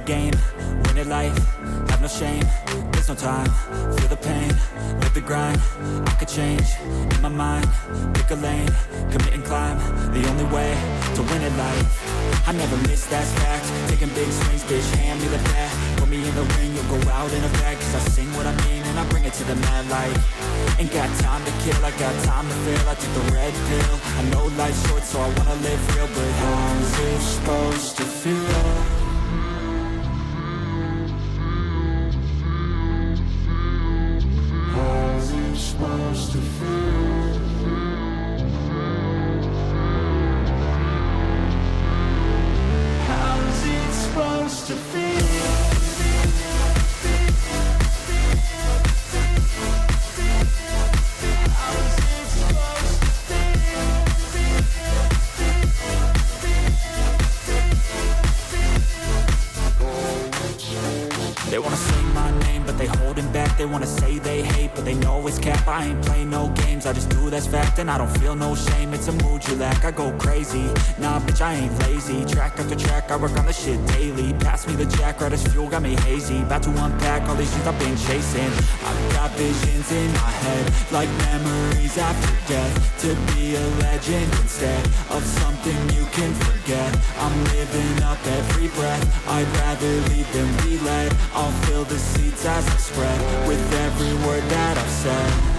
game, win at life, have no shame. There's no time, feel the pain, live the grind. I could change, in my mind, pick a lane, commit and climb. The only way to win at life. I never miss, that's fact. Taking big swings, bitch, hand me the bat. Put me in the ring, you'll go out in a bag. Cause I sing what I mean and I bring it to the mad light. Ain't got time to kill, I got time to feel. I took the red pill, I know life's short so I wanna live real. But how's it supposed to feel? How's it supposed to feel? How's it supposed to feel? They wanna say my name, but they holding back. They wanna say they hate, but they know it's cap. I ain't play no games, I just do that's fact. And I don't feel no shame, it's a mood you lack. I go crazy, nah bitch I ain't lazy. Track after track, I work on the shit daily. Pass me the jack, right as fuel, got me hazy. About to unpack all these things I've been chasing. I've got visions in my head, like memories after death. To be a legend instead of something you can forget. I'm living up every breath, I'd rather lead than be led. I'll fill the seats as I spread with every word that I've said.